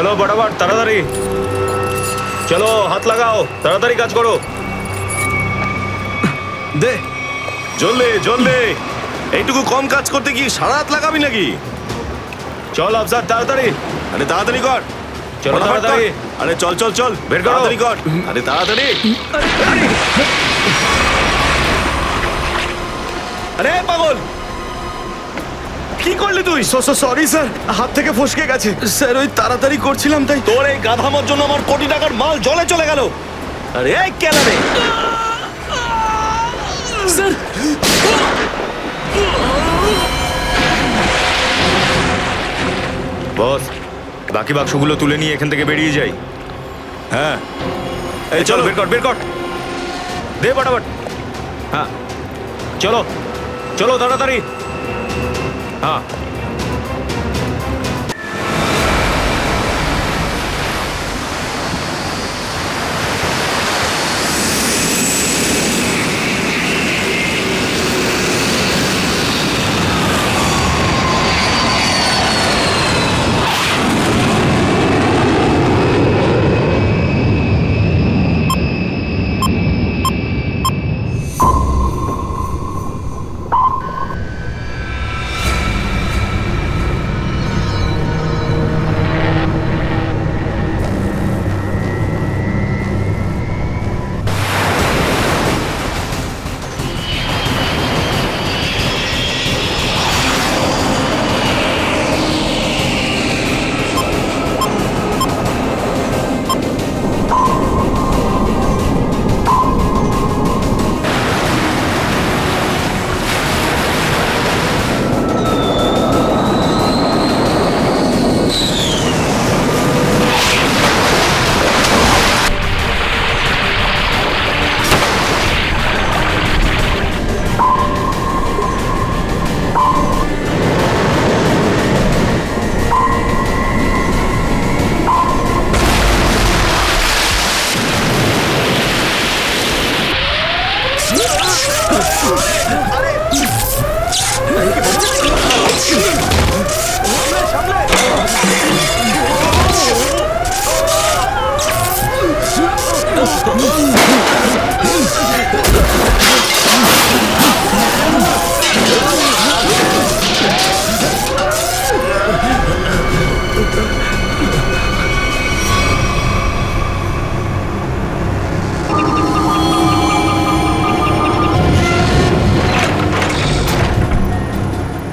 চলো বরাবর, তাড়াতাড়ি চলো, হাত লাগাও, তাড়াতাড়ি কাজ করো। দে, জলদি জলদি। এইটুকু কম কাজ করতে কি সারা রাত লাগাবি নাকি? চল আফসার, তাড়াতাড়ি। আরে তাড়াতাড়ি কর। চলো ফটাফট তাড়াতাড়ি। কর। আরে চল চল চল, বের করো। তাড়াতাড়ি কর। আরে তাড়াতাড়ি। আরে পাগল, কি করলি তুই? সরি স্যার, হাত থেকে ফসকে গেছে স্যার, ওই তাড়াতাড়ি করছিলাম তাই। তোর এই গাধামোর জন্য আমার কোটি টাকার মাল জলে চলে গেল। আরে এই কেলা রে। স্যার, বস, বাকি বাক্সগুলো তুলে নিয়ে এখান থেকে বেরিয়ে যাই। হ্যাঁ, এই চলো, বের কর বের কর, দে ফটাফট। হ্যাঁ চলো চলো তাড়াতাড়ি। হ্যাঁ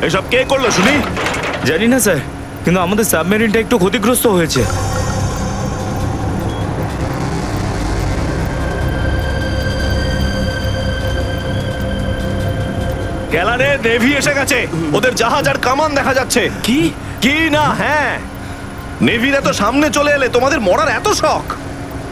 এসব কে করলো শুনি? জানি না স্যার, কিন্তু আমাদের সাবমেরিনটা একটু ক্ষতিগ্রস্ত হয়েছে। কেলারে নেভি এসে গেছে, ওদের জাহাজ আর কামান দেখা যাচ্ছে। কি? কি না? হ্যাঁ, নেভিরা তো সামনে চলে এলে তোমাদের মরার এত শখ।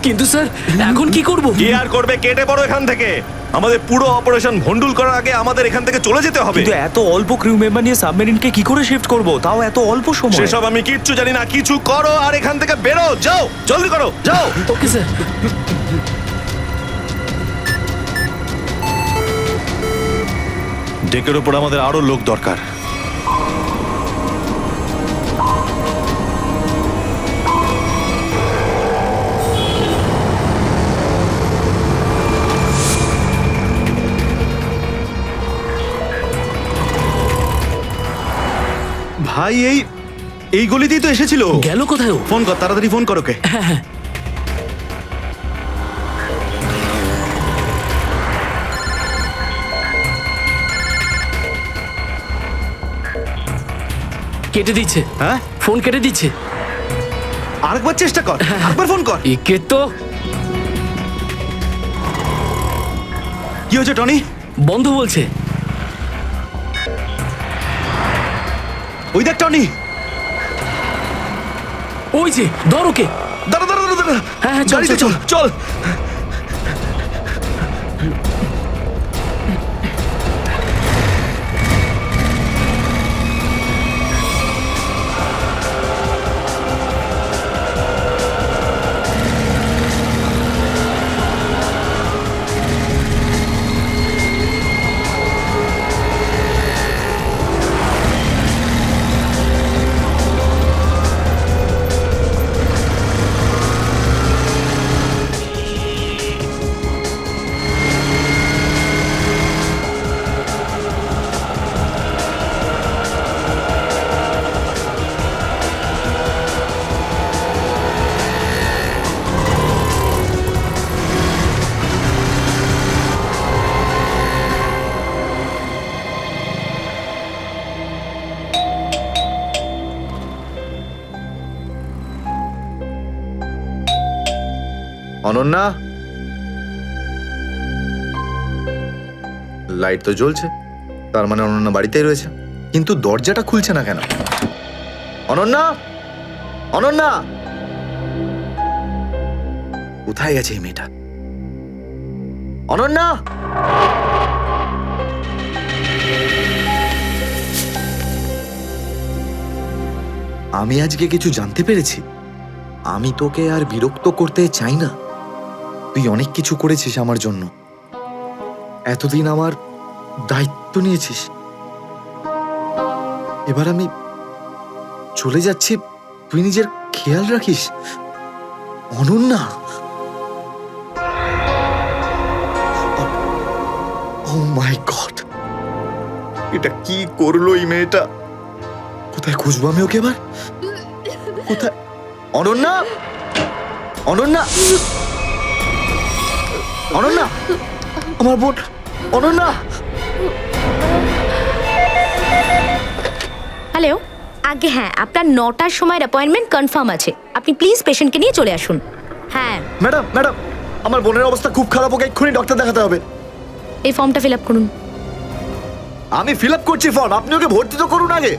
কিন্তু স্যার, এখন কি করব? কি আর করবে, কেটে পড়ো এখান থেকে। আমাদের পুরো অপারেশন ভন্ডুল করার আগে আমাদের এখান থেকে চলে যেতে হবে। কিন্তু এত অল্প ক্রিউ মেম্বার নিয়ে সাবমেরিনকে কি করে শিফট করব, তাও এত অল্প সময়? সেসব আমি কিচ্ছু জানি না, কিছু করো আর এখান থেকে বেরো, যাও, জলদি করো, যাও। Okay sir. ডেকের উপর আমাদের আরো লোক দরকার। ভাই এই গলিতেই তো এসেছিল। গেল কোথায় ও? ফোন কর, তাড়াতাড়ি ফোন কর ওকে। হ্যাঁ হ্যাঁ। কেটে দিচ্ছে। হ্যাঁ, ফোন কেটে দিচ্ছে। আরেকবার চেষ্টা কর, আরেকবার ফোন কর। একে তো কি হয়েছে টনি? বন্ধ বলছে। ওই দেখ টনি। ওই যে, ধর ওকে। দাঁড়া দাঁড়া দাঁড়া দাঁড়া। হ্যাঁ, হ্যাঁ, চল, গাড়িতে চল, চল চল। অনন্যা, লাইট তো জ্বলছে, তার মানে অনন্যা বাড়িতেই রয়েছে, কিন্তু দরজাটা খুলছে না কেন? অনন্যা, অনন্যা, কোথায় গেছে এই মেয়েটা? অনন্যা, আমি আজকে কিছু জানতে পেরেছি। আমি তোকে আর বিরক্ত করতে চাই না। তুই অনেক কিছু করেছিস আমার জন্য, এতদিন আমার দায়িত্ব নিয়েছিস। এবার আমি চলে যাচ্ছি, তুই নিজের খেয়াল রাখিস। অনন্যা, ও মাই গড, এটা কি করলো এই মেয়েটা? কোথায় খুঁজবো আমি ওকে এবার? কোথায়? অনন্যা, অনন্যা, অনন্যা, আমার বোন অনন্যা। হ্যালো, আগে হ্যাঁ, আপনার 9টার সময় অ্যাপয়েন্টমেন্ট কনফার্ম আছে। আপনি প্লিজ পেশেন্টকে নিয়ে চলে আসুন। হ্যাঁ, ম্যাডাম, ম্যাডাম, আমার বোনের অবস্থা খুব খারাপ, ওকে এক্ষুনি ডক্টর দেখাতে হবে। এই ফর্মটা ফিল আপ করুন। আমি ফিল আপ করছি ফর্ম, আপনি ওকে ভর্তি তো করুন আগে।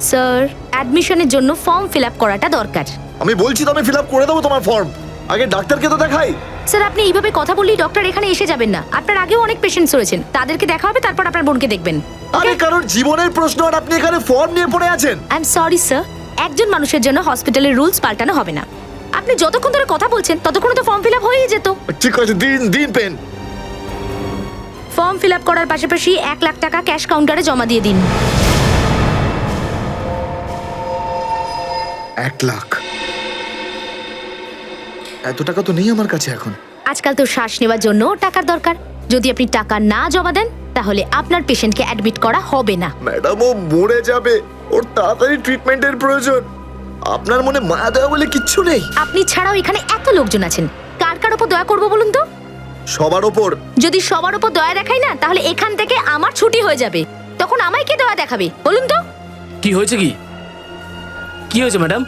স্যার, অ্যাডমিশনের জন্য ফর্ম ফিল আপ করাটা দরকার। আমি বলছি তো আমি ফিল আপ করে দেবো তোমার ফর্ম, আগে ডাক্তারকে তো দেখাই। স্যার, আপনি এইভাবে কথা বললেই ডক্টর এখানে এসে যাবেন না। আপনার আগেও অনেক পেশেন্টস রয়েছেন, তাদেরকে দেখা হবে, তারপর আপনার বোনকে দেখবেন। আরে কারণ জীবনের প্রশ্ন আর আপনি এখানে ফর্ম নিয়ে পড়ে আছেন। আই এম সরি স্যার, একজন মানুষের জন্য হসপিটালের রুলস পাল্টানো হবে না। আপনি যতক্ষণ ধরে কথা বলছেন ততক্ষণ তো ফর্ম ফিল আপ হয়েই যেত। ঠিক আছে, দিন দিন পেন। ফর্ম ফিল আপ করার পাশাপাশি 1 লাখ টাকা ক্যাশ কাউন্টারে জমা দিয়ে দিন। 1 লাখ? এত টাকা তো নেই আমার কাছে এখন। আজকাল তো শ্বাস নেওয়ার জন্য টাকার দরকার। যদি আপনি টাকা না জমা দেন তাহলে আপনার পেশেন্টকে অ্যাডমিট করা হবে না। ম্যাডাম, ও মরে যাবে, ওর তাড়াতাড়ি ট্রিটমেন্টের প্রয়োজন। আপনার মনে মায়া দয়া বলে কিচ্ছু নেই? আপনি ছাড়াও এখানে এত লোকজন আছেন, কার কার উপর দয়া করবো বলুন তো? সবার ওপর। যদি সবার উপর দয়া দেখাই না, তাহলে এখান থেকে আমার ছুটি হয়ে যাবে। তখন আমায় কে দয়া দেখাবে বলুন তো? কি হয়েছে? কি হয়েছে ম্যাডাম?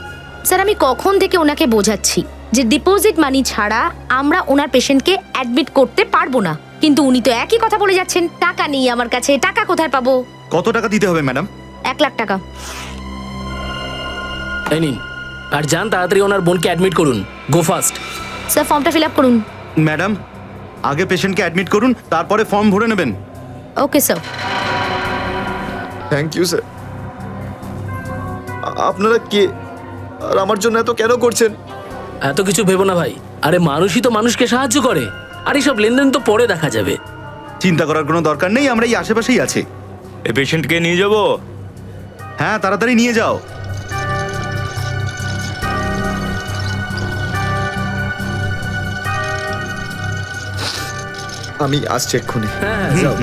স্যার, আমি কখন থেকে ওনাকে বোঝাচ্ছি যে ডিপোজিট মানি ছাড়া আমরা ওনার পেশেন্টকে অ্যাডমিট করতে পারবো না, কিন্তু উনি তো একই কথা বলে যাচ্ছেন। টাকা নেই আমার কাছে, টাকা কোথায় পাবো? কত টাকা দিতে হবে ম্যাডাম? 1 লাখ টাকা। এই নিন, আর যান তাড়াতাড়ি ওনার বোনকে অ্যাডমিট করুন। Go fast. স্যার, ফর্মটা ফিল আপ করুন। ম্যাডাম, আগে পেশেন্টকে অ্যাডমিট করুন, তারপরে ফর্ম ভরে নেবেন। Okay sir. Thank you sir. আপনারা কে আর আমার জন্য এত কেন করছেন? এত কিছু ভেবো না ভাই, আরে মানুষই তো মানুষকে সাহায্য করে, আর এইসব লেনদেন তো পরে দেখা যাবে। চিন্তা করার কোনো দরকার নেই, আমরা এই আশেপাশেই আছি। এই পেশেন্টকে নিয়ে যাবো। হ্যাঁ, তাড়াতাড়ি নিয়ে যাও। আমি আসছি এক্ষুনি। হ্যাঁ, যাও।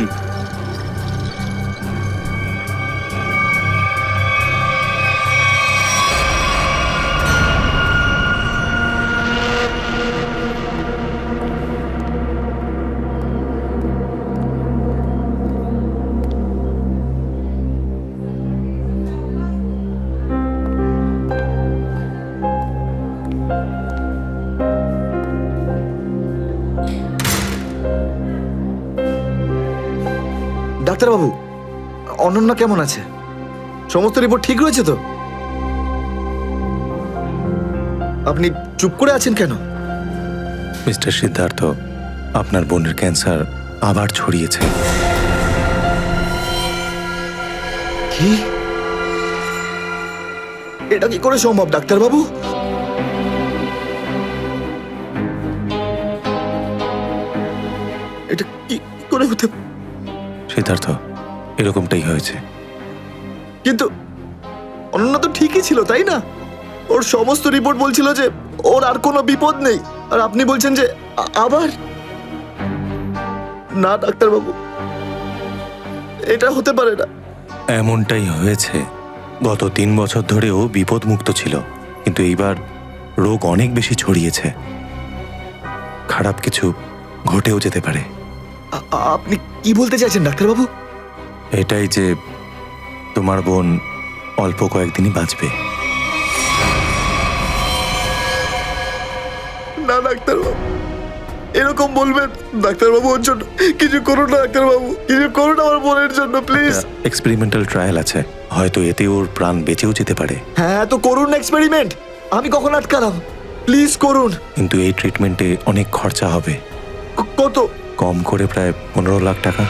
ডাক্তারবাবু, অনন্যা কেমন আছে? সমস্ত রিপোর্ট ঠিক রয়েছে তো? আপনি চুপ করে আছেন কেন? মিস্টার সিদ্ধার্থ, আপনার বোনের ক্যান্সার আবার ছড়িয়েছে। কি? এটা কি করে সম্ভব ডাক্তারবাবু? এটা কি করে হতে? সিদ্ধার্থ, এরকমটাই হয়েছে। কিন্তু অনন্যা তো ঠিকই ছিল, তাই না? ওর সমস্ত রিপোর্ট বলছিল যে ওর আর কোনো বিপদ নেই, আর আপনি বলছেন যে আবার? না ডাক্তারবাবু, এটা হতে পারে না। এমনটাই হয়েছে। গত 3 বছর ধরেও বিপদমুক্ত ছিল, কিন্তু এইবার রোগ অনেক বেশি ছড়িয়েছে। খারাপ কিছু ঘটেও যেতে পারে। আপনি কি বলতে চাইছেন ডাক্তারবাবু? এটাই যে তোমার বোন অল্প কয়েকদিনই বাঁচবে। না ডাক্তারবাবু, এরকম বলবেন? ডাক্তারবাবু ওর জন্য কিছু করুন না, ডাক্তারবাবু কিছু করুন আমার বোনের জন্য প্লিজ। এক্সপেরিমেন্টাল ট্রায়াল আছে, হয়তো এতে ওর প্রাণ বেঁচেও যেতে পারে। হ্যাঁ তো করুন এক্সপেরিমেন্ট, আমি কখন আটকালাম? প্লিজ করুন। কিন্তু এই ট্রিটমেন্টে অনেক খরচা হবে। কত? কম করে প্রায় 15 লাখ টাকা।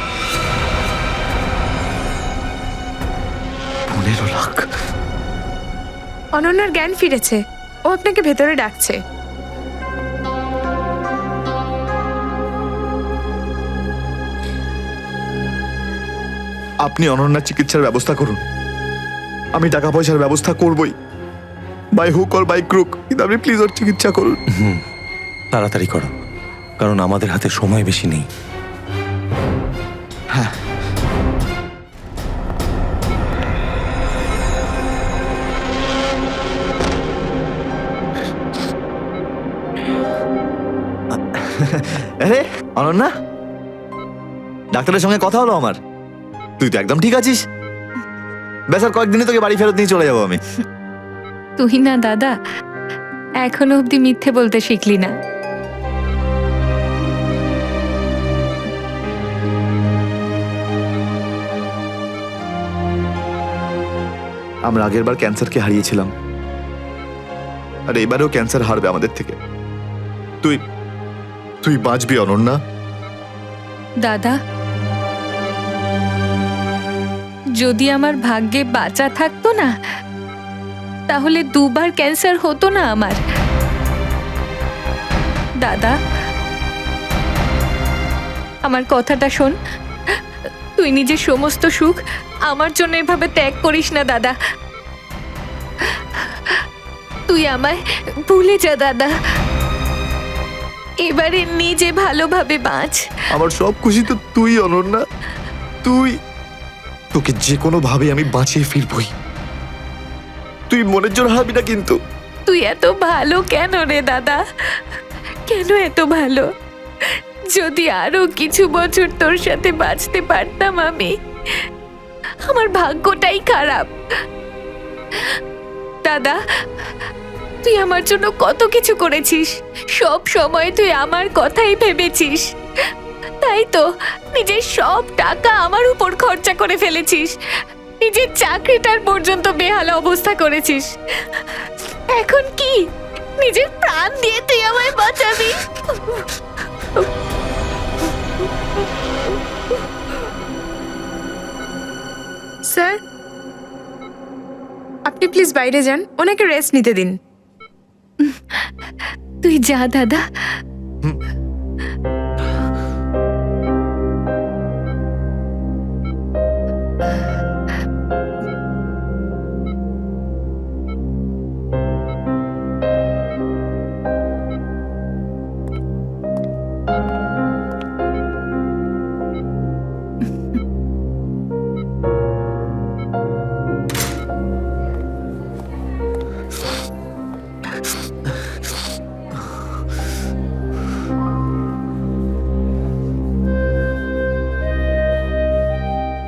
15 লাখ? অনন্যার জ্ঞান ফিরেছে, ও আপনাকে ভেতরে ডাকছে। আপনি অনন্যার চিকিৎসার ব্যবস্থা করুন, আমি টাকা পয়সার ব্যবস্থা করবই, by hook or by crook, কিন্তু আপনি প্লিজ ওর চিকিৎসা করুন। তাড়াতাড়ি করো, কারণ আমাদের হাতে সময় বেশি নেই। হ্যাঁ আরে অনন্যা, ডাক্তারের সঙ্গে কথা হলো আমার, তুই তো একদম ঠিক আছিস। ব্যাস আর কয়েকদিনে তোকে বাড়ি ফেরত নিয়ে চলে যাবো আমি। তুই না দাদা, এখনো অব্দি মিথ্যে বলতে শিখলি না। আমরা আগের বার ক্যান্সারকে হারিয়েছিলাম, আর এবারেও ক্যান্সার হারবে আমাদের থেকে। তুই তুই বাঁচবি অনন্যা। দাদা, যদি আমার ভাগ্যে বাঁচা থাকতো না, তাহলে 2 বার ক্যান্সার হতো না আমার। দাদা, আমার কথাটা শোন, তুই নিজের সমস্ত সুখ আমার জন্য এভাবে ত্যাগ করিস না দাদা। তুই আমায় ভুলে যা দাদা, এবারে নিজে ভালোভাবে বাঁচ। আমার সব খুশি তো তুই অনন্যা, তুই। তোকে যে কোনো ভাবে আমি বাঁচিয়ে ফিরবই, তুই মনের জোর হারাবি না কিন্তু। তুই এত ভালো কেন রে দাদা, কেন এত ভালো? যদি আরো কিছু বছর তোর সাথে বাঁচতে পারতাম আমি। আমার ভাগ্যটাই খারাপ। দাদা, তুই আমার জন্য কত কিছু করেছিস, সব সময় তুই আমার কথাই ভেবেছিস, তাই তো নিজের সব টাকা আমার উপর খরচা করে ফেলেছিস, নিজের চাকরিটার পর্যন্ত বেহাল অবস্থা করেছিস। এখন কি নিজের প্রাণ দিয়ে তুই আমায় বাঁচাবি? স্যার, আপনি প্লিজ বাইরে যান, ওনাকে রেস্ট নিতে দিন। তুই যা দাদা।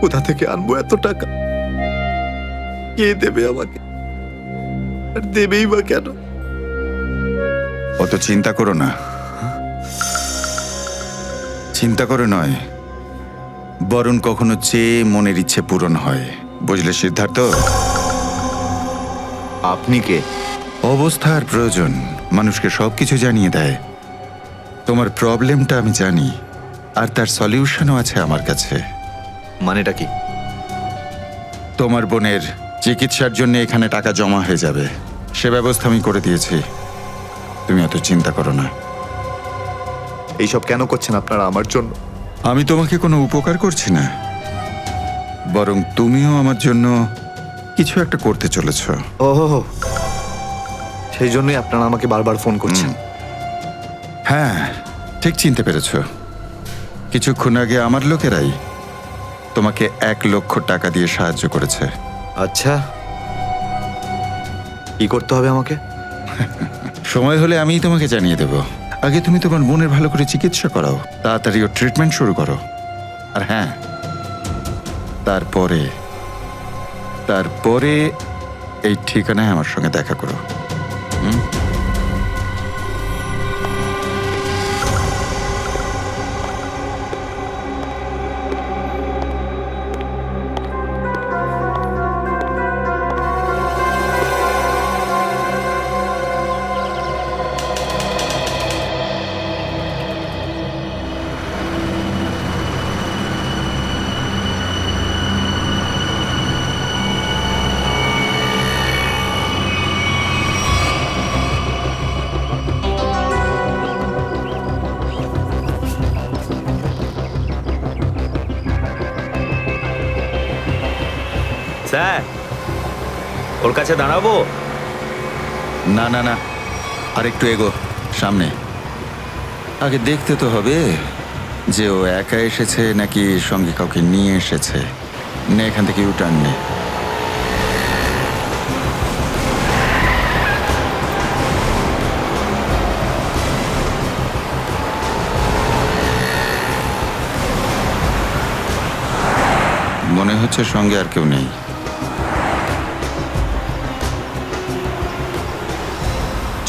কোথা থেকে আনবো এত টাকা? কে দেবে আমাকে? আর দেবেই বা কেন? অত চিন্তা করো না, চিন্তা করে নয়, বরং কখনো চেয়ে মনের ইচ্ছে পূরণ হয়, বুঝলে সিদ্ধার্থ? আপনি কে? অবস্থার প্রয়োজন মানুষকে সবকিছু জানিয়ে দেয়। তোমার প্রবলেমটা আমি জানি, আর তার সলিউশনও আছে আমার কাছে। মানেটা কি? তোমার বোনের চিকিৎসার জন্য এখানে টাকা জমা হয়ে যাবে, সে ব্যবস্থা আমি করে দিয়েছি। তুমি অত চিন্তা করো না। এইসব কেন করছেন আপনারা আমার জন্য? আমি তোমাকে কোনো উপকার করছি না, বরং তুমিও আমার জন্য কিছু একটা করতে চলেছ। ওহো, সেই জন্যই আপনারা আমাকে বারবার ফোন করছেন। হ্যাঁ, ঠিক চিনতে পেরেছ। কিছুক্ষণ আগে আমার লোকেরাই তোমাকে 1 লক্ষ টাকা দিয়ে সাহায্য করেছে। আচ্ছা, কি করতে হবে আমাকে? সময় হলে আমিই তোমাকে জানিয়ে দেব। আগে তুমি তোমার বোনের ভালো করে চিকিৎসা করাও, তাড়াতাড়ি ওর ট্রিটমেন্ট শুরু করো। আর হ্যাঁ, তারপরে তারপরে এই ঠিকানায় আমার সঙ্গে দেখা করো। স্যার ওর কাছে দাঁড়াবো? না না না, আর একটু এগো সামনে। আগে দেখতে তো হবে যে ও একা এসেছে নাকি সঙ্গে কাউকে নিয়ে এসেছে। নে এখান থেকে ইউটার্ন নে। মনে হচ্ছে সঙ্গে আর কেউ নেই।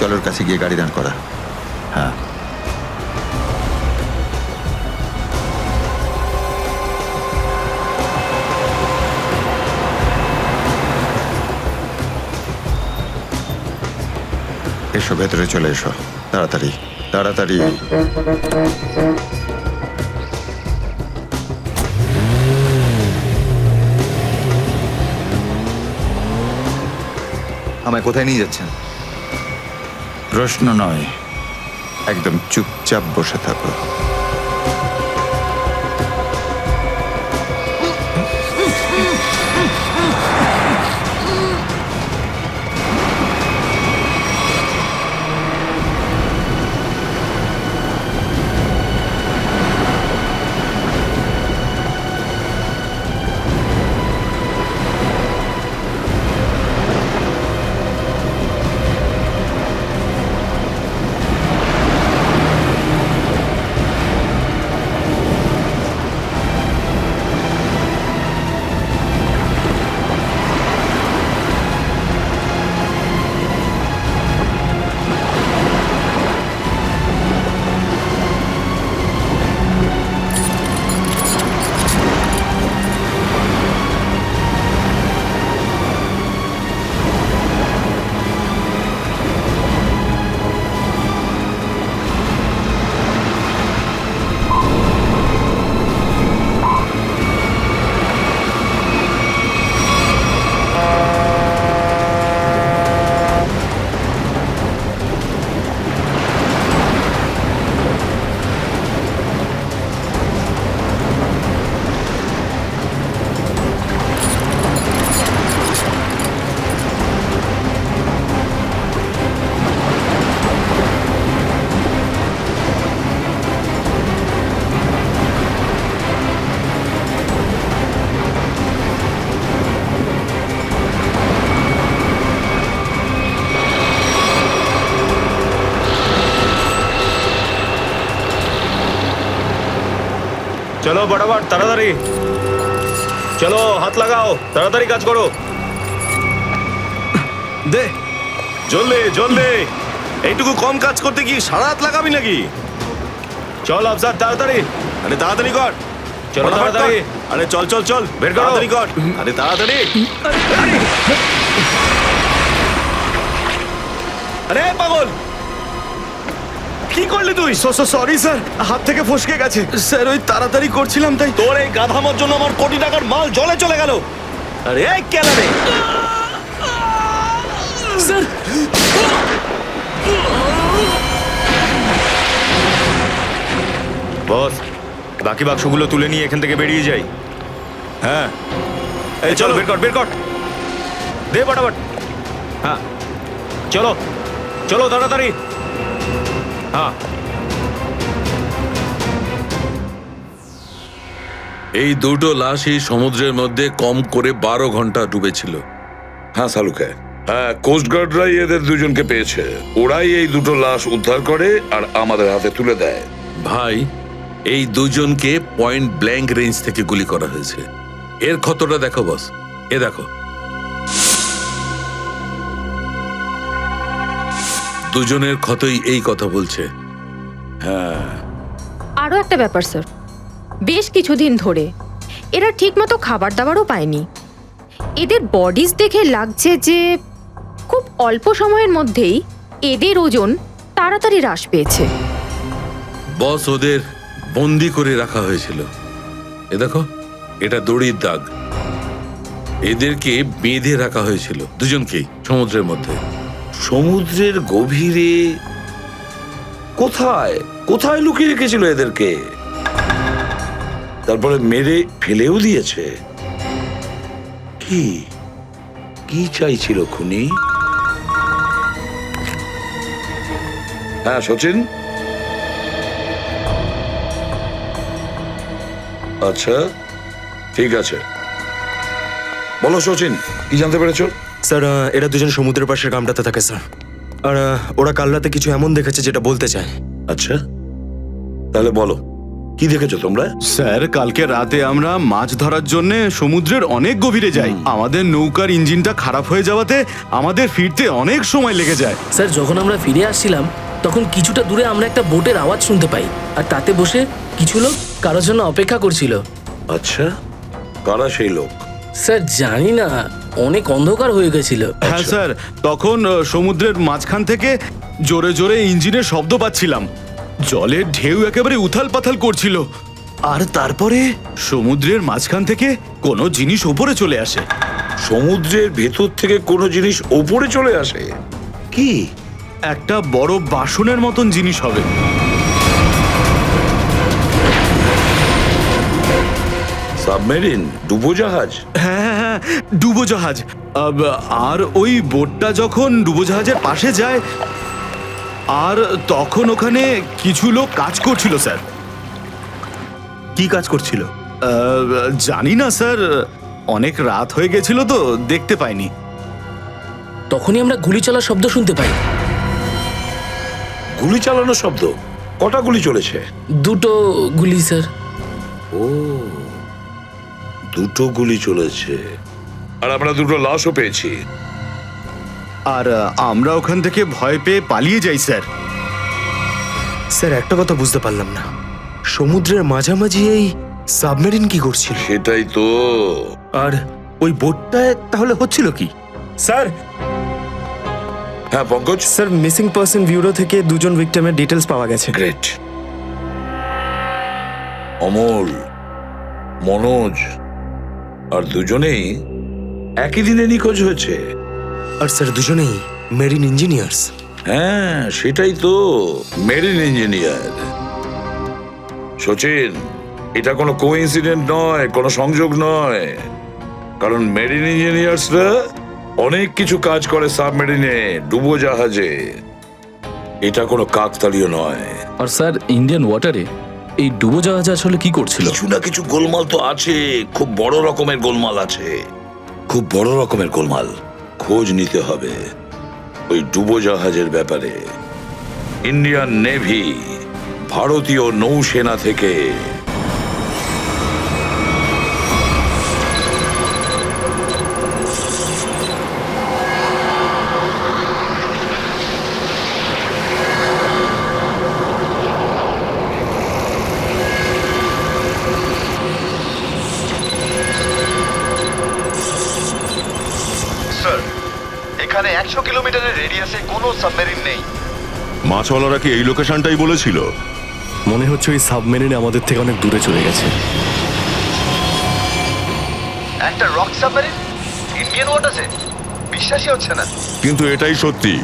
চলোর কাছে গিয়ে গাড়ি দাঁড় করা। হ্যাঁ, এসো ভেতরে চলে এসো, তাড়াতাড়ি তাড়াতাড়ি। আমায় কোথায় নিয়ে যাচ্ছেন? প্রশ্ন নয়, একদম চুপচাপ বসে থাকো। চলো বড়াবড়, তাড়াতাড়ি চলো, হাত লাগাও, তাড়াতাড়ি কাজ করো। দে জলদি জলদি, এইটুকু কম কাজ করতে কি সারা রাত লাগাবি নাকি? চল আফসার, তাড়াতাড়ি। আরে তাড়াতাড়ি কর। চলো ফটাফট তাড়াতাড়ি। কর। আরে চল চল চল, বের করো। তাড়াতাড়ি কর। আরে তাড়াতাড়ি। আরে পাগল, কি করলি তুই? সরি স্যার, হাত থেকে ফসকে গেছে। স্যার ওই তাড়াতাড়ি করছিলাম তাই। তোর এই গাধামার জন্য আমার কোটি টাকার মাল জলে চলে গেল। আরে এই কেলা রে। স্যার বস, বাকি বাক্সগুলো তুলে নিয়ে এখান থেকে বেরিয়ে যাই। হ্যাঁ এই চলো, বের কর বের কর, দে ফটাফট। হ্যাঁ চলো চলো তাড়াতাড়ি। হ্যাঁ এই দুটো লাশই সমুদ্রের মধ্যে কম করে 12 ঘন্টা ডুবেছিল। হ্যাঁ সালুকে, হ্যাঁ কোস্টগার্ডরাই এদের দুজনকে পেয়েছে। ওরাই এই দুটো লাশ উদ্ধার করে আর আমাদের হাতে তুলে দেয়। ভাই, এই দুজনকে পয়েন্ট ব্ল্যাঙ্ক রেঞ্জ থেকে গুলি করা হয়েছে। এর ক্ষতটা দেখো বস, এ দেখো। দুজনের ক্ষতই এই কথা বলছে। হ্যাঁ, আরও একটা ব্যাপার স্যার, বেশ কিছুদিন ধরে এরা ঠিকমতো খাবার দাবারও পায়নি। এদের বডিজ দেখে লাগছে যে খুব অল্প সময়ের মধ্যেই এদের ওজন তাড়াতাড়ি হ্রাস পেয়েছে। বস, ওদের বন্দি করে রাখা হয়েছিল। এ দেখো, এটা দড়ির দাগ। এদেরকে বেঁধে রাখা হয়েছিল দুজনকেই সমুদ্রের মধ্যে। সমুদ্রের গভীরে? কোথায় কোথায় লুকিয়ে রেখেছিল এদেরকে? তারপরে মেরে ফেলেও দিয়েছে। কি কি কি চাইছিল খুনি? হ্যাঁ সচিন, আচ্ছা ঠিক আছে, বলো সচিন, কি জানতে পেরেছো? স্যার এরা দুজন সমুদ্রের পাশের গ্রামটাতে থাকে স্যার। আর ওরা কাল রাতে কিছু এমন দেখেছে যেটা বলতে চায়। আচ্ছা, তাহলে বলো কি দেখেছো তোমরা? স্যার, কালকে রাতে আমরা মাছ ধরার জন্য সমুদ্রের অনেক গভীরে যাই। আমাদের নৌকার ইঞ্জিনটা খারাপ হয়ে যাওয়াতে আমাদের ফিরতে অনেক সময় লেগে যায়। স্যার যখন আমরা ফিরে আসছিলাম তখন কিছুটা দূরে আমরা একটা বোটের আওয়াজ শুনতে পাই, আর তাতে বসে কিছু লোক কারোর জন্য অপেক্ষা করছিল। আচ্ছা, কারা সেই লোক? স্যার জানি না, অনেক অন্ধকার হয়ে গেছিল। হ্যাঁ স্যার, তখন সমুদ্রের মাঝখান থেকে জোরে জোরে ইঞ্জিনের শব্দ পাচ্ছিলাম। জলের ঢেউ একেবারে উথাল পাথাল করছিল, আর তারপরে সমুদ্রের মাঝখান থেকে কোনো জিনিস ওপরে চলে আসে। সমুদ্রের ভেতর থেকে কোনো জিনিস ওপরে চলে আসে? কি? একটা বড় বাসনের মতন জিনিস হবে। সাবমেরিন, ডুবোজাহাজ? হ্যাঁ হ্যাঁ, ডুবোজাহাজ। আর ওই বোটটা যখন ডুবোজাহাজের পাশে যায়, আর তখন ওখানে কিছু লোক কাজ করছিল স্যার। কি কাজ করছিল? জানি না স্যার, অনেক রাত হয়ে গেছিল তো দেখতে পাইনি। তখনই আমরা গুলি চলার শব্দ শুনতে পাই। গুলি চালানোর শব্দ? কটা গুলি চলেছে? দুটো গুলি স্যার। ও, দুটো গুলি চলেছে। আর আমরা দুটো লাশও পেয়েছি। আর আমরা ওখান থেকে ভয় পেয়ে পালিয়ে যাই স্যার। স্যার একটা কথা বুঝতে পারলাম না, সমুদ্রের মাঝামাঝি এই সাবমেরিন কি করছিল? সেটাই তো। আর ওই বোটটায় তাহলে হচ্ছিল কি? স্যার, হ্যাঁ Pankaj. Sir missing person bureau থেকে দুজন ভিক্টিমের ডিটেলস পাওয়া গেছে। গ্রেট। অমল, মনোজ আর দুজনেই একই দিনে নিখোঁজ হয়েছে। আর স্যার দুজনেই মেরিন ইঞ্জিনিয়ার্স। হ্যাঁ সেটাই তো, মেরিন ইঞ্জিনিয়ার। সচিন, এটা কোনো কোইন্সিডেন্ট নয়, কোনো সংযোগ নয়, কারণ মেরিন ইঞ্জিনিয়ার্সরা অনেক কিছু কাজ করে সাবমেরিনে, ডুবোজাহাজে। এটা কোনো কাকতালীয় নয়। আর স্যার ইন্ডিয়ান ওয়াটারে এই ডুবোজাহাজ আসলে কি করছিল? কিছু না কিছু গোলমাল তো আছে, খুব বড় রকমের গোলমাল আছে, খুব বড় রকমের গোলমাল। খোঁজ নিতে হবে ওই ডুবোজাহাজের ব্যাপারে। ইন্ডিয়ান নেভি, ভারতীয় নৌসেনা থেকে এখানে 100 কিলোমিটারের রেডিয়াসে কোনো সাবমেরিন নেই। মাছওয়ালারা কি এই লোকেশনটাই বলেছিল? মনে হচ্ছে ওই সাবমেরিন আমাদের থেকে অনেক দূরে চলে গেছে। একটা রক সাবমেরিন ইন্ডিয়ান ওয়াটারে? বিশ্বাসই হচ্ছে না। কিন্তু এটাই সত্যি।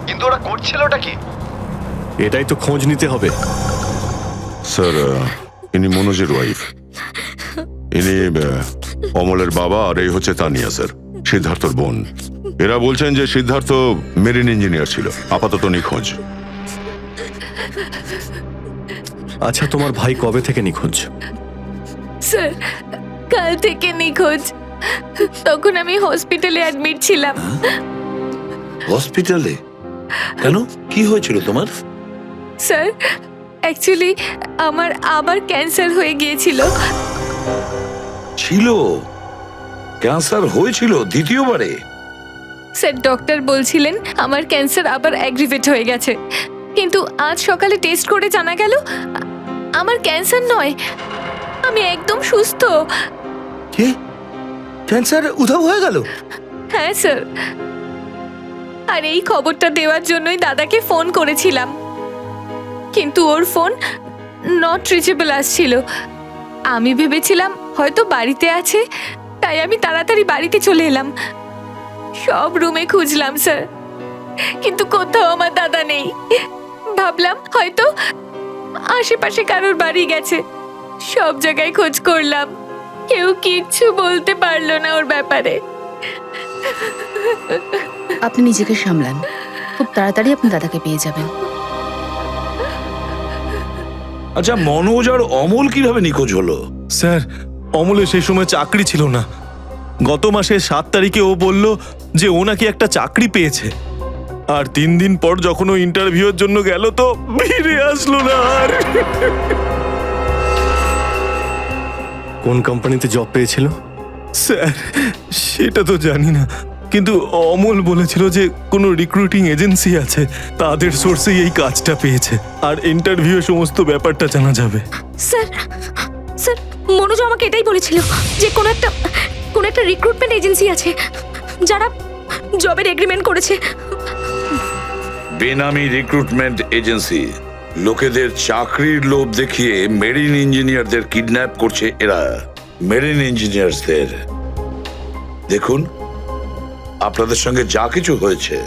কিন্তু ওরা করছিলটা কি? এটাই তো খোঁজ নিতে হবে। স্যার, ইনি মনোজের ওয়াইফ, ইনি অমলের বাবা, আর এই হচ্ছে তানিয়া স্যার, সিদ্ধার্থর বোন। এরা বলছেন যে সিদ্ধার্থ মেরিন ইঞ্জিনিয়ার ছিল, আপাতত নিখোঁজ। আচ্ছা, তোমার ভাই কবে থেকে নিখোঁজ? স্যার কাল থেকে নিখোঁজ। তখন আমি হসপিটালে অ্যাডমিট ছিলাম। হসপিটালে? কেন, কি হয়েছিল তোমার? স্যার অ্যাকচুয়ালি আমার আবার ক্যান্সার হয়ে গিয়েছিল। ছিল? ক্যান্সার হয়েছিল দ্বিতীয়বারে? স্যার ডক্টর বলছিলেন আমার ক্যান্সার আবার অ্যাগ্রিভেট হয়ে গেছে, কিন্তু আজ সকালে টেস্ট করে জানা গেল আমার ক্যান্সার নয়, আমি একদম সুস্থ। কি? ক্যান্সার উধাও হয়ে গেল? হ্যাঁ স্যার, আর এই খবরটা দেওয়ার জন্যই দাদাকে ফোন করেছিলাম, কিন্তু ওর ফোন নট রিচেবল আসছিল। আমি ভেবেছিলাম হয়তো বাড়িতে আছে, তাই আমি তাড়াতাড়ি বাড়িতে চলে এলাম। সব রুমে খুঁজলাম স্যার, কিন্তু কোথাও আমার দাদা নেই। ভাবলাম হয়তো আশেপাশে কারোর বাড়ি গেছে, সব জায়গায় খোঁজ করলাম, কেউ কিচ্ছু বলতে পারলো না ওর ব্যাপারে। আপনি নিজেকে সামলান, খুব তাড়াতাড়ি আপনি দাদাকে পেয়ে যাবেন। আচ্ছা, মনোজ আর অমল কিভাবে নিখোঁজ হলো? স্যার, অমলের সেই সময় চাকরি ছিল না। গত মাসের 7 তারিখে ও বলল যে ও নাকি একটা চাকরি পেয়েছে, আর 3 দিন পর যখন ও ইন্টারভিউর জন্য গেল তো ফিরে আসলো না আর। কোন কোম্পানিতে জব পেয়েছিল? স্যার, সেটা তো জানি না, কিন্তু অমল বলেছিল যে কোনো রিক্রুটিং এজেন্সি আছে, তাদের সোর্সেই এই কাজটা পেয়েছে, আর ইন্টারভিউ সমস্ত ব্যাপারটা জানা যাবে। স্যার, স্যার মনোজ আমাকে এটাই বলেছিল যে কোনো একটা রিক্রুটমেন্ট এজেন্সি আছে যারা জবের এগ্রিমেন্ট করেছে। বেনামি রিক্রুটমেন্ট এজেন্সি লোকেদের চাকরির লোভ দেখিয়ে মেরিন ইঞ্জিনিয়ারদের কিডন্যাপ করছে এরা। মেরিন ইঞ্জিনিয়ারদের দেখুন, আপনাদের সঙ্গে যা কিছু হয়েছে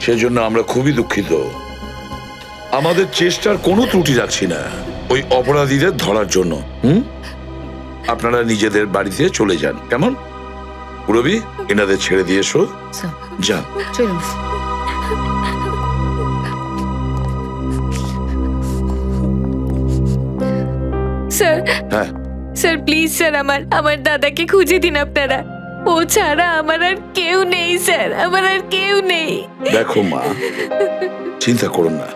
সেজন্য আমরা খুবই দুঃখিত। আমাদের চেষ্টার কোনো ত্রুটি রাখছি না ওই অপরাধীদের ধরার জন্য। আপনারা নিজেদের বাড়িতে চলে যান, কেমন? রবি, এনাদের ছেড়ে দিয়ে এসো। যান, চলুন। স্যার, হ্যাঁ স্যার প্লিজ স্যার, আমার দাদাকে খুঁজে দিন আপনারা। ও ছাড়া আমার আর কেউ নেই স্যার, আমার আর কেউ নেই। দেখো মা, চিন্তা করুন না,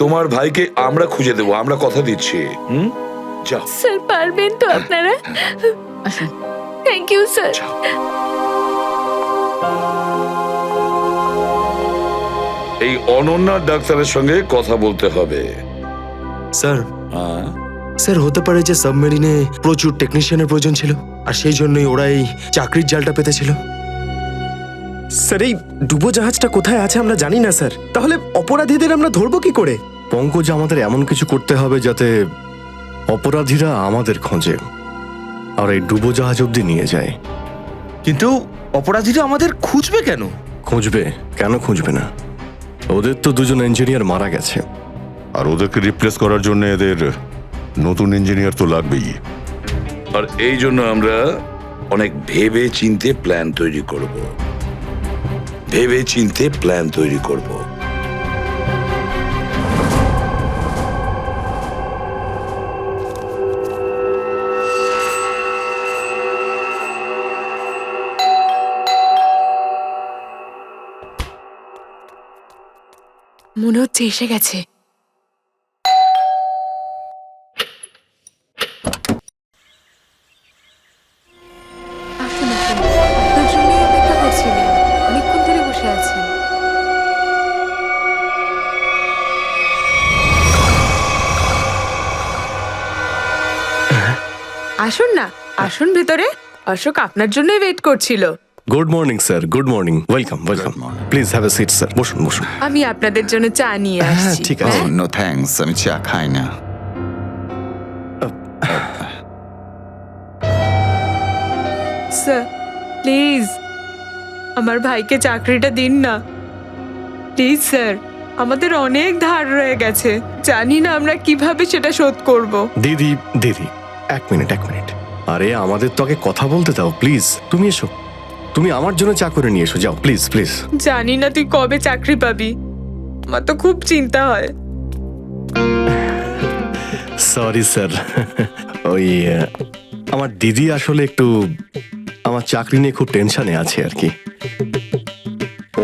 তোমার ভাইকে আমরা খুঁজে দেবো, আমরা কথা দিচ্ছি। যাও স্যার, পারবেন তো আপনারা? আসুন। Thank you sir. এই অনন্যা ডাক্তারের সঙ্গে কথা বলতে হবে। স্যার, স্যার হতে পারে যে সাবমেরিনে প্রচুর টেকনিশিয়ানের প্রয়োজন ছিল, আর সেই জন্যই ওরা এই চাকরির জালটা পেতেছিল। স্যার, এই ডুবোজাহাজটা কোথায় আছে আমরা জানি না স্যার, তাহলে অপরাধীদের আমরা ধরবো কি করে? পঙ্কজ, আমাদের এমন কিছু করতে হবে যাতে অপরাধীরা আমাদের খোঁজে আর এই ডুবোজাহাজ অব্দি নিয়ে যায়। কিন্তু অপরাধীরা আমাদের খুঁজবে কেন? খুঁজবে কেন? খুঁজবে না? ওদের তো 2জন ইঞ্জিনিয়ার মারা গেছে, আর ওদেরকে রিপ্লেস করার জন্য এদের নতুন ইঞ্জিনিয়ার তো লাগবেই। আর এই জন্য আমরা অনেক ভেবে চিন্তে প্ল্যান তৈরি করব। ভেবে চিন্তে প্ল্যান তৈরি করব। মনে হচ্ছে এসে গেছে। আসুন, আসুন। আপনার জন্যই অপেক্ষা করছিলাম, অনেকক্ষণ ধরে বসে আছেন। আসুন না, আসুন ভেতরে। অশোক আপনার জন্যই ওয়েট করছিল। Good morning sir, good morning. Welcome, welcome. Please have a seat sir. বসুন, বসুন। আমি আপনাদের জন্য চা নিয়ে আসছি। ঠিক আছে। নো থ্যাঙ্কস, আমি চা খাই না। স্যার প্লিজ আমার ভাইকে চাকরিটা দিন না, প্লিজ স্যার। আমাদের অনেক ধার রয়ে গেছে, জানি না আমরা কিভাবে সেটা শোধ করব। দিদি, দিদি, এক মিনিট, এক মিনিট। আরে আমাদের তো আগে কথা বলতে দাও, প্লিজ। তুমি এসো, তুমি আমার জন্য চা করে নিয়ে এসো, যাও প্লিজ, প্লিজ। জানি না তুই কবে চাকরি পাবি, আমার তো খুব চিন্তা হয়। সরি স্যার, ওই আমার দিদি আসলে একটু আমার চাকরি নিয়ে খুব টেনশনে আছে আর কি।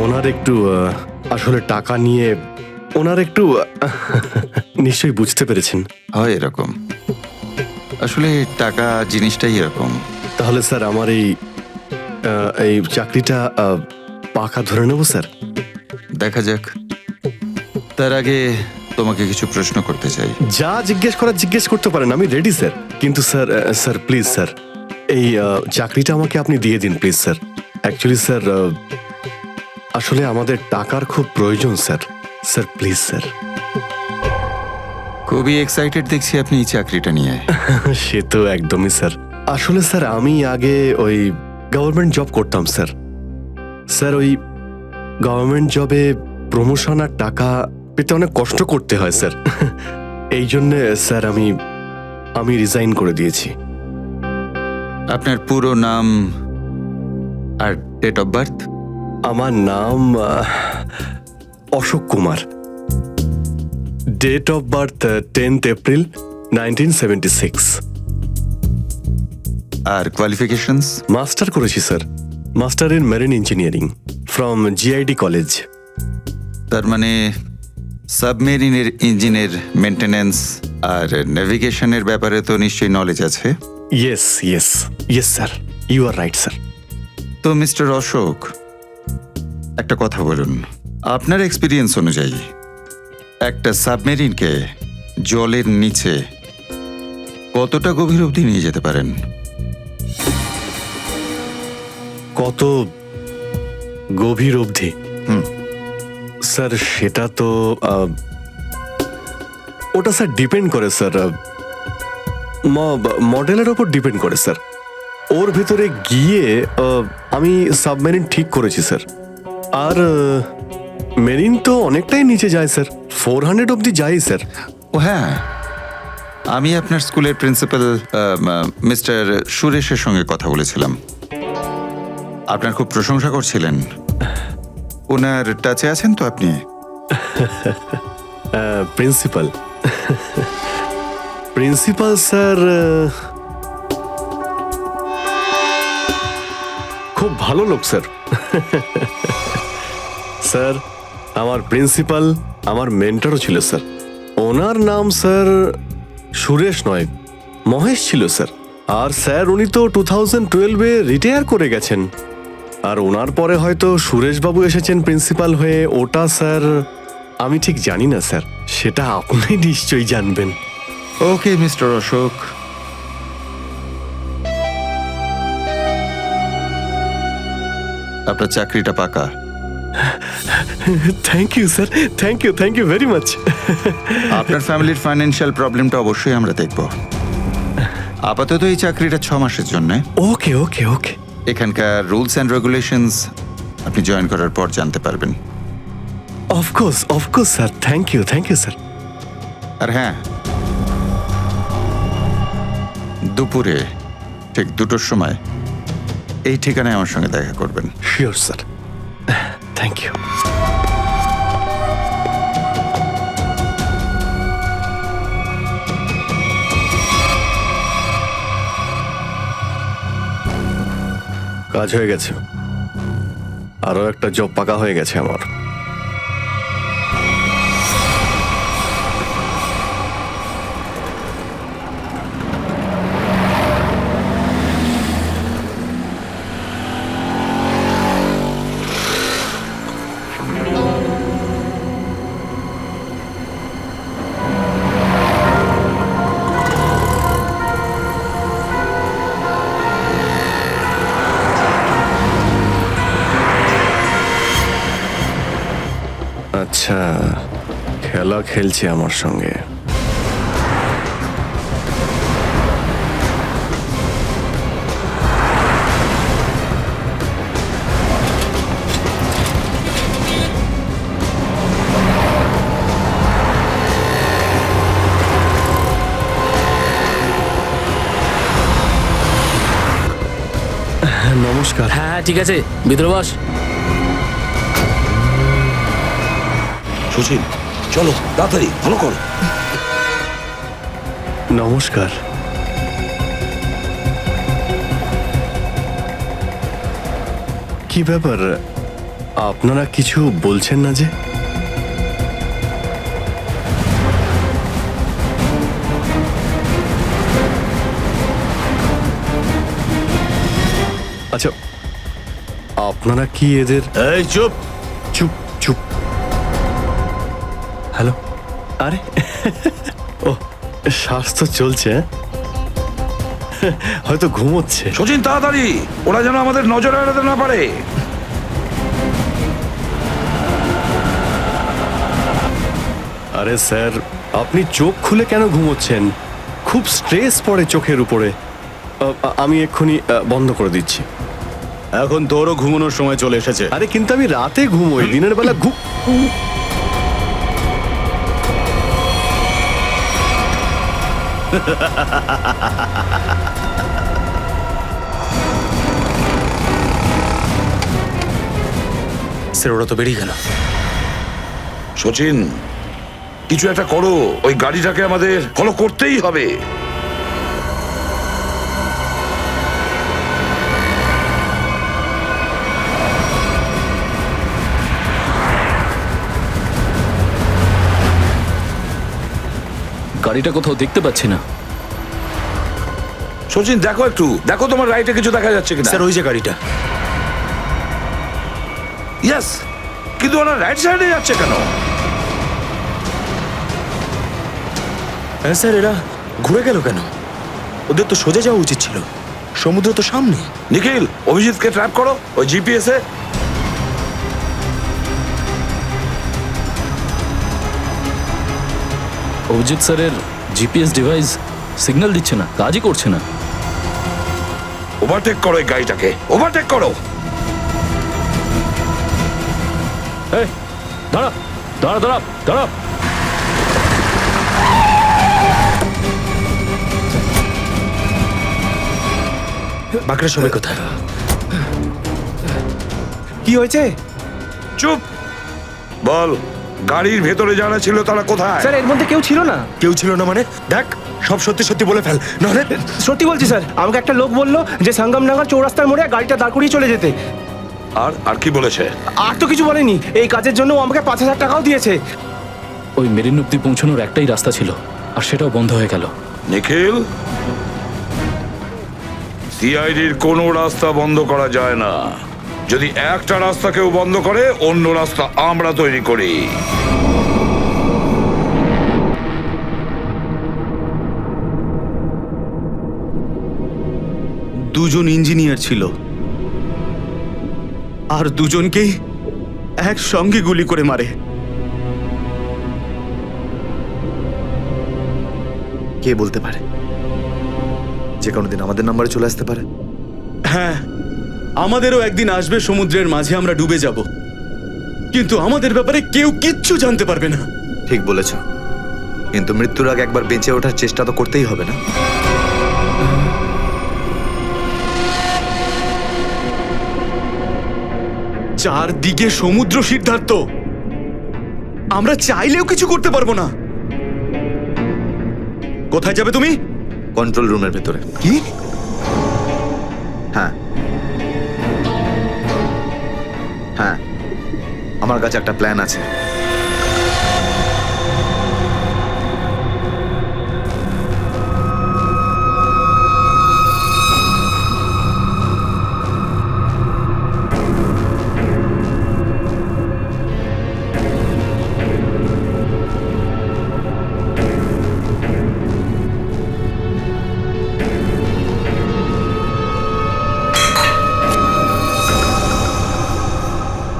ওনার একটু আসলে টাকা নিয়ে ওনার একটু নিশ্চয়ই বুঝতে পেরেছেন। হয় এরকম, আসলে টাকা জিনিসটাই এরকম। তাহলে স্যার আমার এই চাকরিটা পাকা ধরে নেব স্যার? দেখা যাক, তার আগে তোমাকে কিছু প্রশ্ন করতে চাই। যা জিজ্ঞেস করার জিজ্ঞেস করতে পারেন, আমি রেডি স্যার। কিন্তু স্যার, স্যার প্লিজ স্যার, এই চাকরিটা আমাকে আপনি দিয়ে দিন প্লিজ স্যার। অ্যাকচুয়ালি স্যার, আসলে আমাদের টাকার খুব প্রয়োজন স্যার। Sir please sir. খুবই এক্সাইটেড দেখছি আপনি এই চাকরিটা নিয়ে। সে তো একদমই স্যার। আসলে স্যার আমি আগে ওই গভর্নমেন্ট জব করতাম স্যার। স্যার ওই গভর্নমেন্ট জবে প্রমোশন আর টাকা পেতে অনেক কষ্ট করতে হয় স্যার। এই জন্যে স্যার আমি রিজাইন করে দিয়েছি। আপনার পুরো নাম আর ডেট অফ বার্থ? আমার নাম Ashok Kumar. Date of birth 10th April 1976। আর কোয়ালিফিকেশনস? মাস্টার করেছি sir, master in marine engineering from GID college. তার মানে সাবমেরিনের ইঞ্জিনের মেনটেন্যান্স আর নেভিগেশনের ব্যাপারে তো নিশ্চয়ই নলেজ আছে। Yes yes yes sir, you are right sir. তো মিস্টার অশোক, একটা কথা বলুন, আপনার এক্সপিরিয়েন্স অনুযায়ী একটা সাবমেরিনকে জলের নিচে কতটা গভীর অবধি নিয়ে যেতে পারেন? কত গভীর অবধি? স্যার সেটা তো ওটা স্যার ডিপেন্ড করে স্যার, মডেলের ওপর ডিপেন্ড করে স্যার। ওর ভেতরে গিয়ে আমি সাবমেরিন ঠিক করেছি স্যার। আর মেরিন তো অনেকটাই নিচে যায় স্যার, 400 অবধি যাই স্যার। ও হ্যাঁ, আমি আপনার স্কুলের প্রিন্সিপাল মিস্টার সুরেশের সঙ্গে কথা বলেছিলাম, আপনার খুব প্রশংসা করছিলেন। ওনার টাচে আছেন তো আপনি? প্রিন্সিপাল প্রিন্সিপাল স্যার খুব ভালো লোক স্যার। স্যার আমার প্রিন্সিপাল আমার মেন্টরও ছিল স্যার। ওনার নাম স্যার সুরেশ নয়, মহেশ ছিল স্যার। আর স্যার উনি তো 2012-এ রিটায়ার করে গেছেন। আর ওনার পরে হয়তো সুরেশবাবু এসেছেন প্রিন্সিপাল হয়ে, ওটা স্যার আমি ঠিক জানি না স্যার, সেটা আপনি নিশ্চয়ই জানবেন। ওকে মিস্টার অশোক, আপনার চাকরিটা পাকা। Thank you sir, thank you very much. আপনার ফ্যামিলির ফাইন্যান্সিয়াল প্রবলেমটা অবশ্যই আমরা দেখব। আপাতত এই চাকরিটা 6 মাসের জন্য। ওকে ওকে ওকে। এখানকার রুলস অ্যান্ড রেগুলেশনস আপনি জয়েন করার পর জানতে পারবেন। Of course sir, thank you sir. আর হ্যাঁ, দুপুরে ঠিক 2টোর সময় এই ঠিকানায় আমার সঙ্গে দেখা করবেন। Sure sir, thank you. কাজ হয়ে গেছে, আরো একটা জব পাকা হয়ে গেছে আমার। আচ্ছা, খেলা খেলছে আমার সঙ্গে। নমস্কার। হ্যাঁ ঠিক আছে, ভিতরে বস। সুশীল চলো তাড়াতাড়ি, ভালো করো। নমস্কার। কি ব্যাপার, আপনারা কিছু বলছেন না যে? আচ্ছা, আপনারা কি এদের... এই চুপ চুপ চুপ। হ্যালো, আরে ও স্বাস্থ্য চলছে, হয়তো ঘুমোচ্ছে। সচিন তাড়াতাড়ি, ওরা যেন আমাদের নজরে এড়াতে না পারে। আরে স্যার, আপনি চোখ খুলে কেন ঘুমোচ্ছেন? খুব স্ট্রেস পড়ে চোখের উপরে। আমি এক্ষুনি বন্ধ করে দিচ্ছি। এখন তোরও ঘুমানোর সময় চলে এসেছে। আরে কিন্তু আমি রাতে ঘুমোই, দিনের বেলা স্যার ওরা তো বেরিয়ে গেল। সচিন, কিছু একটা করো, ওই গাড়িটাকে আমাদের ফলো করতেই হবে। গাড়িটা কোথাও দেখতে পাচ্ছি না। সচিন দেখো একটু, দেখো তোমার রাইটে কিছু দেখা যাচ্ছে কিনা। স্যার ওই যে গাড়িটা। ইয়েস, কিন্তু ওরা রাইট সাইডে যাচ্ছে কেন? হ্যাঁ স্যার, এরা ঘুরে গেল কেন? ওদের তো সোজা যাওয়া উচিত ছিল, সমুদ্র তো সামনে। নিখিল, অভিজিৎকে ট্র্যাপ করো ওই জিপিএস এ। অভিজিৎ স্যারের জিপিএস ডিভাইস সিগন্যাল দিচ্ছে না, কাজই করছে না। ওভারটেক করো এই গাড়িটাকে, ওভারটেক করো। এই দাঁড়া দাঁড়া দাঁড়া দাঁড়া। বাঁকড়া সবাই কোথায়? কি হয়েছে? চুপ বল, গাড়ির ভেতরে যারা ছিল তারা কোথায়? স্যার এর মধ্যে কেউ ছিল না। কেউ ছিল না মানে? দেখ, সব সত্যি সত্যি বলে ফেল, নাহলে। সত্যি বলছি স্যার, আমাকে একটা লোক বললো যে সঙ্গমনগর চৌরাস্তার মোড়ে গাড়িটা দাঁড় করিয়ে চলে যেতে। আর কি বলেছে? আর তো কিছু বলেনি। এই কাজের জন্য ও আমাকে 5,000 টাকাও দিয়েছে। ওই মেরিন অব্দি পৌঁছানোর একটাই রাস্তা ছিল, আর সেটাও বন্ধ হয়ে গেল। নিখিল, সিআইডির কোনো রাস্তা বন্ধ করা যায় না। যদি একটা রাস্তা কেউ বন্ধ করে, অন্য রাস্তা আমরা তৈরি করি। দুজন ইঞ্জিনিয়ার ছিল, আর দুজনকেই একসঙ্গে গুলি করে মারে। কে বলতে পারে? যে কোনো দিন আমাদের নাম্বারে চলে আসতে পারে। হ্যাঁ, আমাদেরও একদিন আসবে সমুদ্রের মাঝে আমরা ডুবে যাব, কিন্তু আমাদের ব্যাপারে কেউ কিচ্ছু জানতে পারবে না। ঠিক বলেছ, কিন্তু মৃত্যুর আগে একবার বেঁচে ওঠার চেষ্টা তো করতেই হবে না? চারদিকে সমুদ্র, সিদ্ধার্থ, আমরা চাইলেও কিছু করতে পারবো না। কোথায় যাবে তুমি? কন্ট্রোল রুমের ভেতরে। কি? হ্যাঁ হ্যাঁ, আমার কাছে একটা প্ল্যান আছে।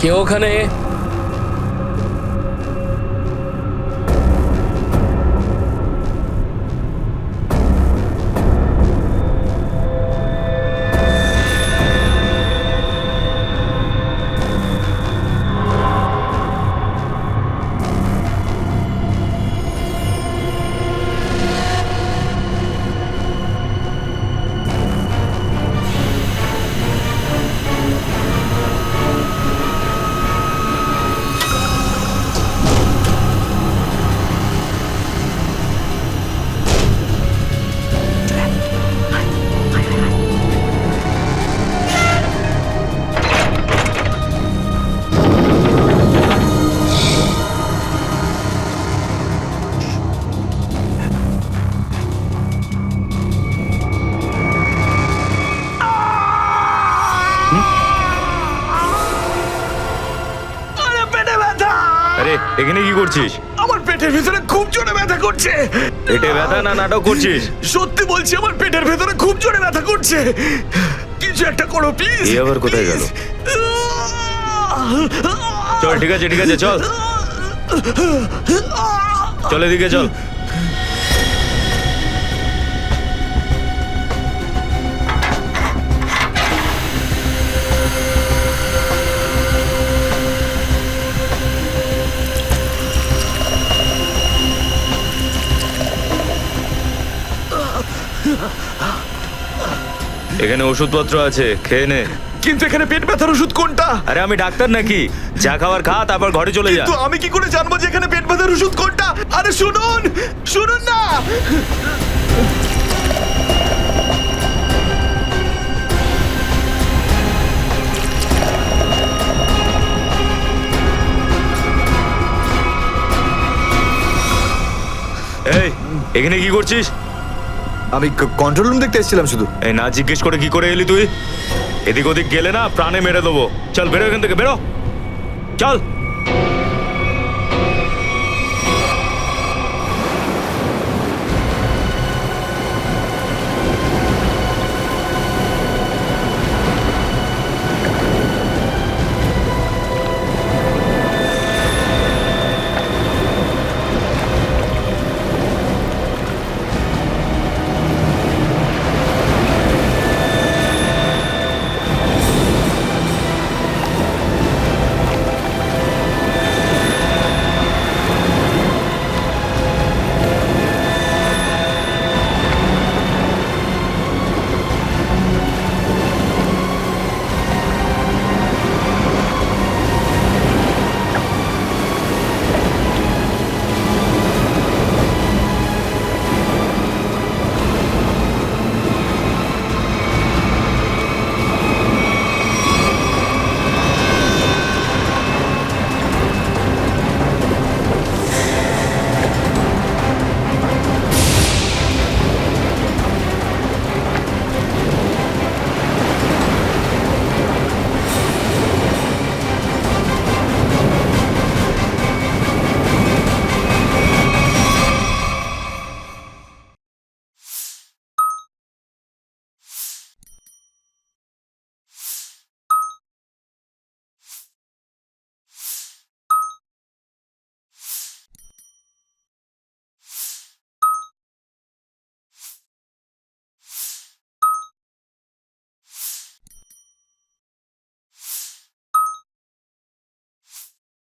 কেউ ওখানে? আরে এখানে কি করছিস? আমার পেটের ভিতরে খুব জোরে ব্যথা করছে। পেটে ব্যথা না নাটক করছিস? সত্যি বলছি, আমার পেটের ভেতরে খুব জোরে ব্যথা করছে। কিছু একটা করো প্লিজ। এই আবার কোথায় গেল? চল, ঠিক আছে চল চল, এদিকে চল। এখানে ওষুধপত্র আছে, খেয়ে নে। কিন্তু এখানে পেট ব্যথার ওষুধ কোনটা? আরে আমি ডাক্তার নাকি? যা খাবার খা, তারপর ঘরে চলে যা। কিন্তু আমি কি করে জানবো যে এখানে পেট ব্যথার ওষুধ কোনটা? আরে শুনুন, শুনুন না। এই, এখানে কি করছিস? আমি কন্ট্রোল রুম দেখতে এসেছিলাম শুধু। এই না জিজ্ঞেস করে কি করে এলি তুই? এদিক ওদিক গেলে না প্রাণে মেরে দেবো। চল বেরো এখান থেকে, বেরো চল।